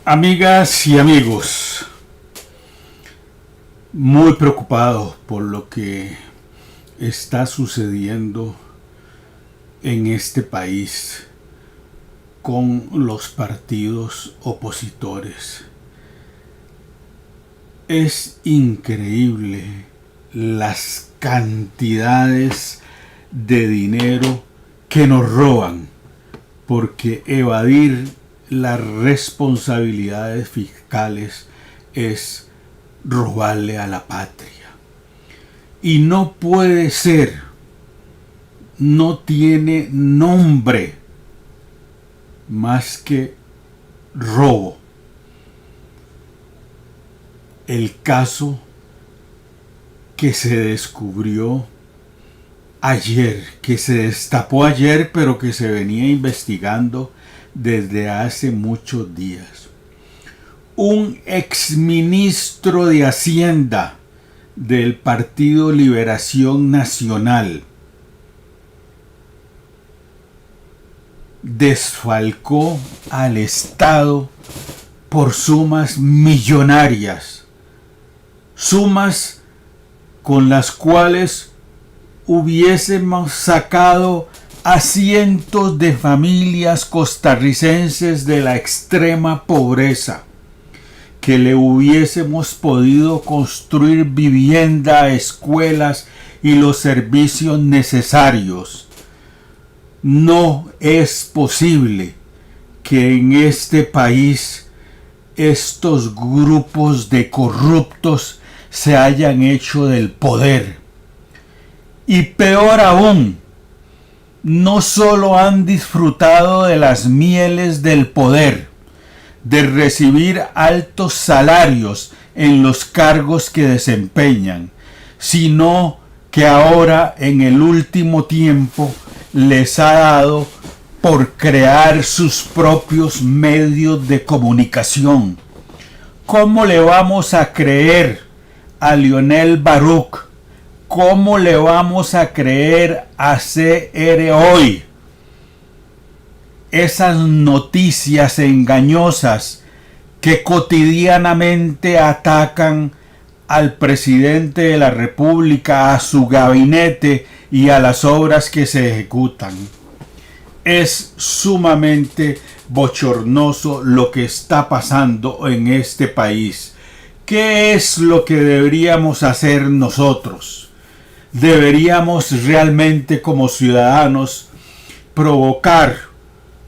Amigas y amigos, muy preocupado por lo que está sucediendo en este país con los partidos opositores. Es increíble las cantidades de dinero que nos roban, porque evadir las responsabilidades fiscales es robarle a la patria. Y no puede ser, no tiene nombre más que robo. El caso que se descubrió ayer, que se destapó ayer, pero que se venía investigando desde hace muchos días. Un exministro de Hacienda del Partido Liberación Nacional desfalcó al Estado por sumas millonarias, sumas con las cuales hubiésemos sacado a cientos de familias costarricenses de la extrema pobreza, que le hubiésemos podido construir vivienda, escuelas y los servicios necesarios. No es posible que en este país estos grupos de corruptos se hayan hecho del poder. Y peor aún, no solo han disfrutado de las mieles del poder, de recibir altos salarios en los cargos que desempeñan, sino que ahora en el último tiempo les ha dado por crear sus propios medios de comunicación. ¿Cómo le vamos a creer a Lionel Baruch? ¿Cómo le vamos a creer a CR Hoy esas noticias engañosas que cotidianamente atacan al presidente de la República, a su gabinete y a las obras que se ejecutan? Es sumamente bochornoso lo que está pasando en este país. ¿Qué es lo que deberíamos hacer nosotros? Deberíamos realmente como ciudadanos provocar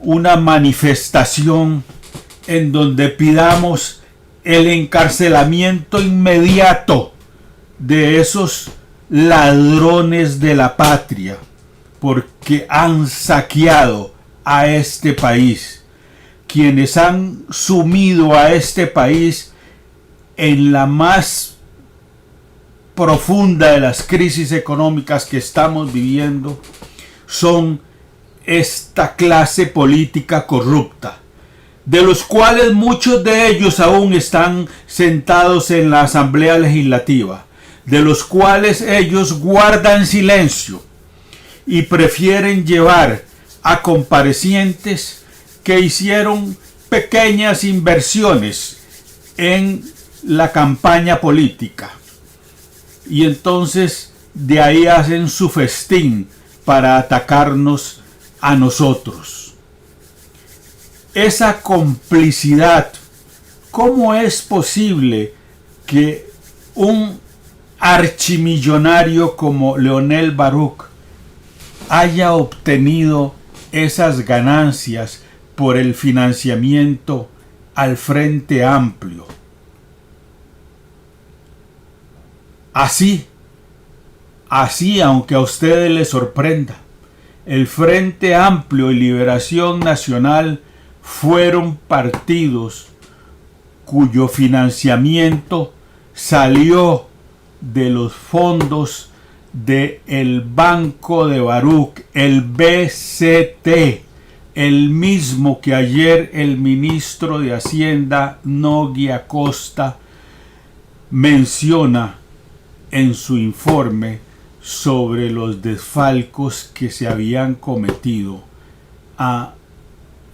una manifestación en donde pidamos el encarcelamiento inmediato de esos ladrones de la patria, porque han saqueado a este país, quienes han sumido a este país en la más profunda de las crisis económicas que estamos viviendo. Son esta clase política corrupta, de los cuales muchos de ellos aún están sentados en la Asamblea Legislativa, de los cuales ellos guardan silencio y prefieren llevar a comparecientes que hicieron pequeñas inversiones en la campaña política. Y entonces de ahí hacen su festín para atacarnos a nosotros. Esa complicidad, ¿cómo es posible que un archimillonario como Lionel Baruch haya obtenido esas ganancias por el financiamiento al Frente Amplio? Así, aunque a ustedes les sorprenda, el Frente Amplio y Liberación Nacional fueron partidos cuyo financiamiento salió de los fondos del Banco de Baruch, el BCT, el mismo que ayer el ministro de Hacienda, Nogui Acosta, menciona en su informe sobre los desfalcos que se habían cometido a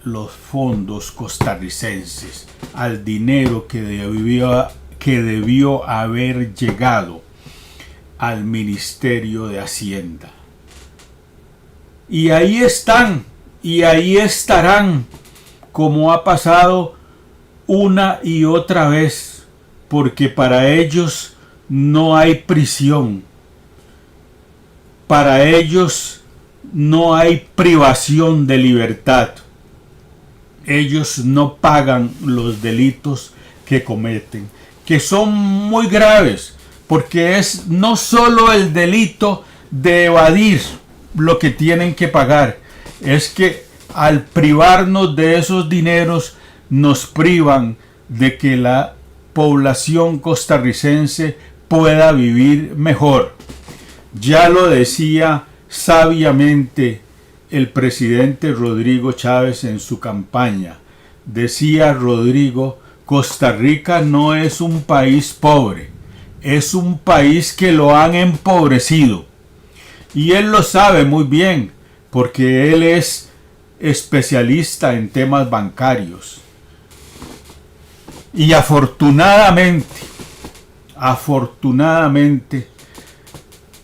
los fondos costarricenses, al dinero que debió haber llegado al Ministerio de Hacienda. Y ahí están, y ahí estarán, como ha pasado una y otra vez, porque para ellos no hay prisión, para ellos no hay privación de libertad. Ellos no pagan los delitos que cometen, que son muy graves, porque es no solo el delito de evadir lo que tienen que pagar, es que al privarnos de esos dineros nos privan de que la población costarricense pueda vivir mejor. Ya lo decía sabiamente el presidente Rodrigo Chávez en su campaña. Decía Rodrigo, Costa Rica no es un país pobre, es un país que lo han empobrecido. Y él lo sabe muy bien, porque él es especialista en temas bancarios. Y afortunadamente,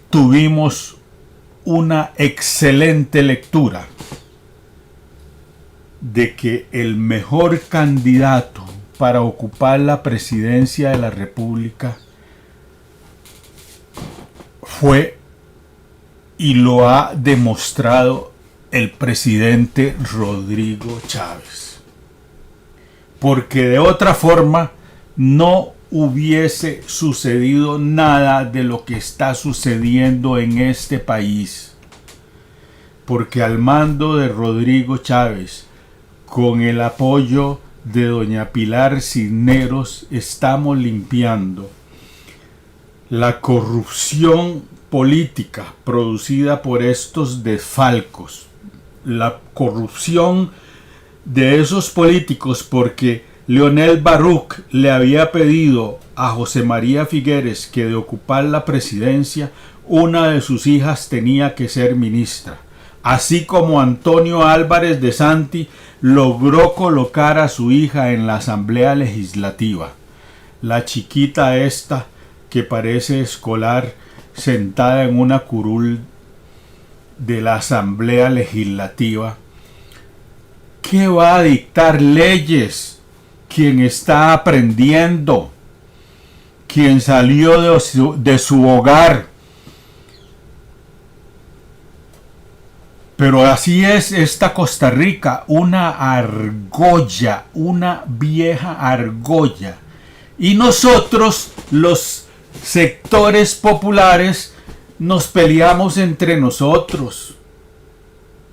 tuvimos una excelente lectura de que el mejor candidato para ocupar la presidencia de la República fue, y lo ha demostrado, el presidente Rodrigo Chávez. Porque de otra forma no hubiese sucedido nada de lo que está sucediendo en este país. Porque al mando de Rodrigo Chávez, con el apoyo de doña Pilar Cisneros, estamos limpiando la corrupción política producida por estos desfalcos, la corrupción de esos políticos, porque Leonel Baruch le había pedido a José María Figueres que de ocupar la presidencia, una de sus hijas tenía que ser ministra, así como Antonio Álvarez de Santi logró colocar a su hija en la Asamblea Legislativa. La chiquita esta que parece escolar sentada en una curul de la Asamblea Legislativa, ¿qué va a dictar leyes? Quien está aprendiendo, quien salió de su hogar. Pero así es esta Costa Rica, una argolla, una vieja argolla. Y nosotros, los sectores populares, nos peleamos entre nosotros.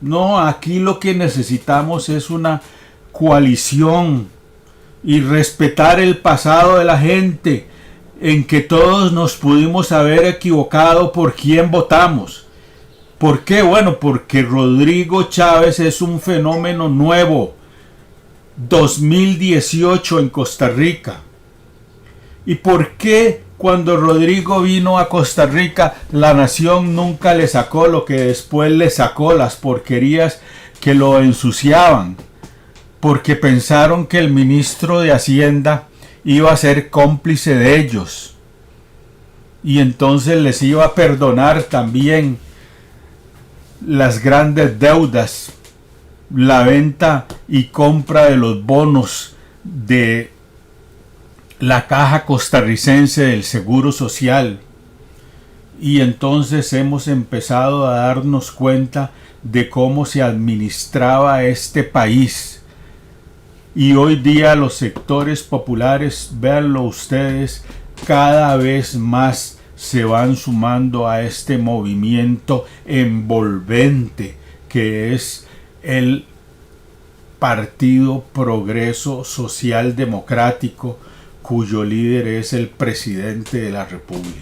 No, aquí lo que necesitamos es una coalición y respetar el pasado de la gente, en que todos nos pudimos haber equivocado por quién votamos. ¿Por qué? Bueno, porque Rodrigo Chávez es un fenómeno nuevo. 2018 en Costa Rica. ¿Y por qué cuando Rodrigo vino a Costa Rica la nación nunca le sacó lo que después le sacó, las porquerías que lo ensuciaban? Porque pensaron que el ministro de Hacienda iba a ser cómplice de ellos. Y entonces les iba a perdonar también las grandes deudas, la venta y compra de los bonos de la Caja Costarricense del Seguro Social. Y entonces hemos empezado a darnos cuenta de cómo se administraba este país. Y hoy día los sectores populares, véanlo ustedes, cada vez más se van sumando a este movimiento envolvente que es el Partido Progreso Social Democrático, cuyo líder es el presidente de la República.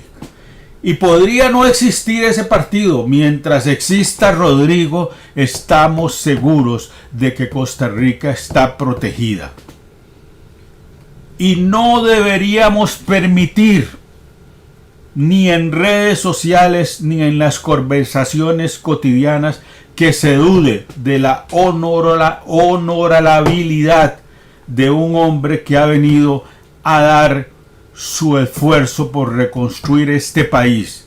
Y podría no existir ese partido. Mientras exista Rodrigo, estamos seguros de que Costa Rica está protegida. Y no deberíamos permitir, ni en redes sociales, ni en las conversaciones cotidianas, que se dude de la honorabilidad de un hombre que ha venido a dar su esfuerzo por reconstruir este país,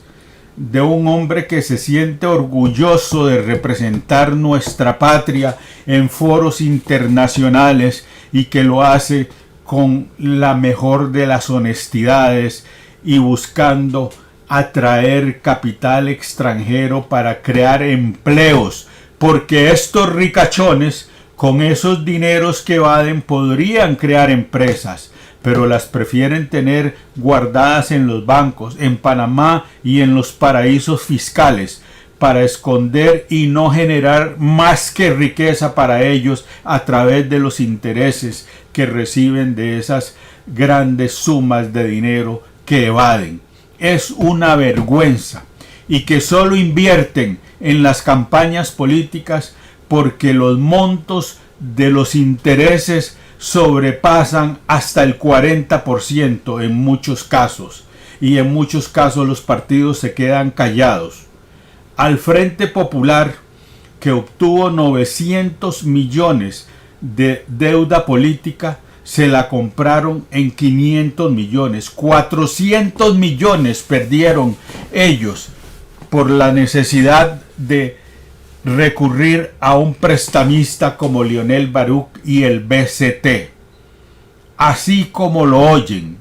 de un hombre que se siente orgulloso de representar nuestra patria en foros internacionales y que lo hace con la mejor de las honestidades y buscando atraer capital extranjero para crear empleos, porque estos ricachones con esos dineros que evaden podrían crear empresas, pero las prefieren tener guardadas en los bancos, en Panamá y en los paraísos fiscales, para esconder y no generar más que riqueza para ellos a través de los intereses que reciben de esas grandes sumas de dinero que evaden. Es una vergüenza, y que solo invierten en las campañas políticas porque los montos de los intereses sobrepasan hasta el 40% en muchos casos, y en muchos casos los partidos se quedan callados. Al Frente Popular, que obtuvo 900 millones de deuda política, se la compraron en 500 millones. 400 millones perdieron ellos por la necesidad de recurrir a un prestamista como Lionel Baruch y el BCT, así como lo oyen.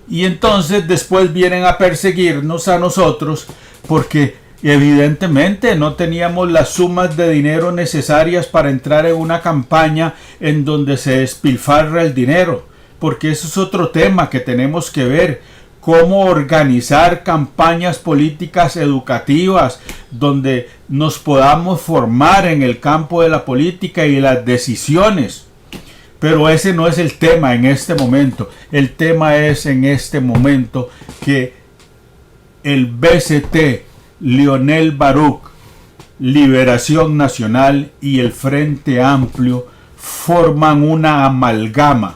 Y entonces después vienen a perseguirnos a nosotros porque evidentemente no teníamos las sumas de dinero necesarias para entrar en una campaña en donde se despilfarra el dinero, porque eso es otro tema que tenemos que ver: cómo organizar campañas políticas educativas donde nos podamos formar en el campo de la política y las decisiones. Pero ese no es el tema en este momento. El tema es en este momento que el BCT, Lionel Baruch, Liberación Nacional y el Frente Amplio forman una amalgama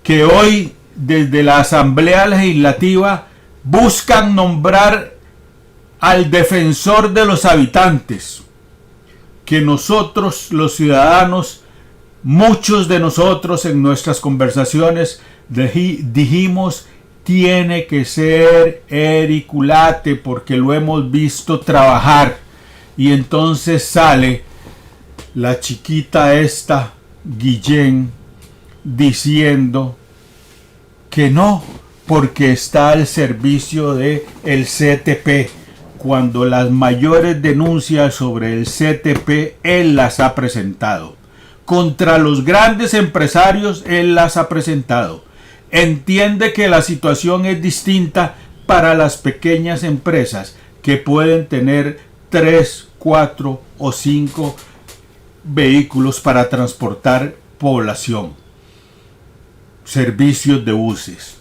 que hoy desde la Asamblea Legislativa buscan nombrar al defensor de los habitantes, que nosotros los ciudadanos, muchos de nosotros en nuestras conversaciones dijimos tiene que ser Eric Ulate porque lo hemos visto trabajar. Y entonces sale la chiquita esta, Guillén, diciendo que no, porque está al servicio de el CTP, cuando las mayores denuncias sobre el CTP él las ha presentado. Contra los grandes empresarios él las ha presentado. Entiende que la situación es distinta para las pequeñas empresas que pueden tener 3, 4 o 5 vehículos para transportar población, servicios de buses.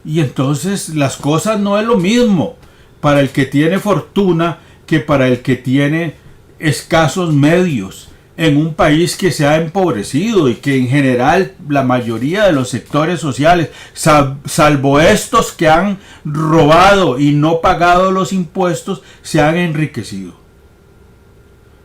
Y entonces las cosas no es lo mismo para el que tiene fortuna que para el que tiene escasos medios, en un país que se ha empobrecido y que en general la mayoría de los sectores sociales, salvo estos que han robado y no pagado los impuestos, se han enriquecido.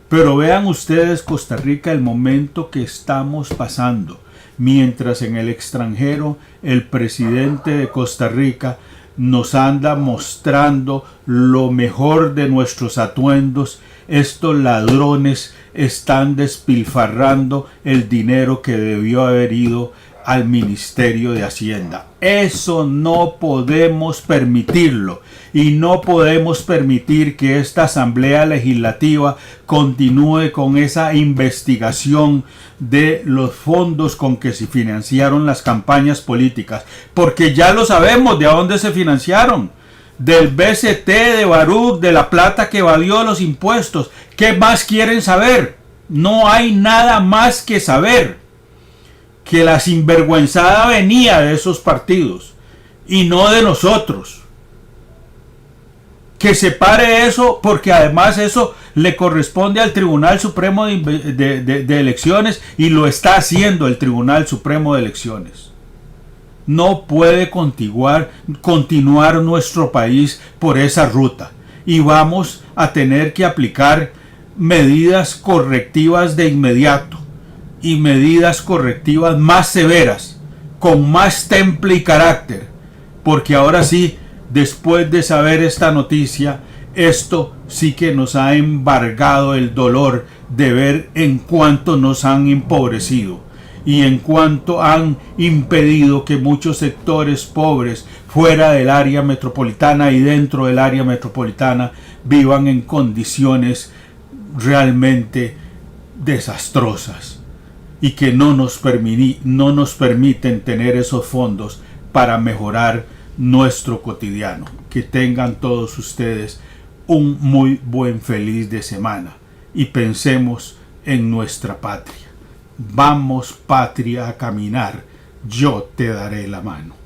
Pero vean ustedes, Costa Rica, el momento que estamos pasando. Mientras en el extranjero el presidente de Costa Rica nos anda mostrando lo mejor de nuestros atuendos, estos ladrones están despilfarrando el dinero que debió haber ido al Ministerio de Hacienda. Eso no podemos permitirlo, y no podemos permitir que esta Asamblea Legislativa continúe con esa investigación de los fondos con que se financiaron las campañas políticas, porque ya lo sabemos de dónde se financiaron: del BCT, de Baruch, de la plata que evadió los impuestos. ¿Qué más quieren saber? No hay nada más que saber, que la sinvergüenzada venía de esos partidos y no de nosotros. Que se pare eso, porque además eso le corresponde al Tribunal Supremo de Elecciones, y lo está haciendo el Tribunal Supremo de Elecciones. No puede continuar nuestro país por esa ruta. y vamos a tener que aplicar medidas correctivas de inmediato y medidas correctivas más severas, con más temple y carácter, porque ahora sí, después de saber esta noticia, esto sí que nos ha embargado el dolor de ver en cuánto nos han empobrecido y en cuánto han impedido que muchos sectores pobres fuera del área metropolitana y dentro del área metropolitana vivan en condiciones realmente desastrosas y que no nos permiten tener esos fondos para mejorar nuestro cotidiano. Que tengan todos ustedes un muy buen feliz de semana y pensemos en nuestra patria. Vamos, patria, a caminar, yo te daré la mano.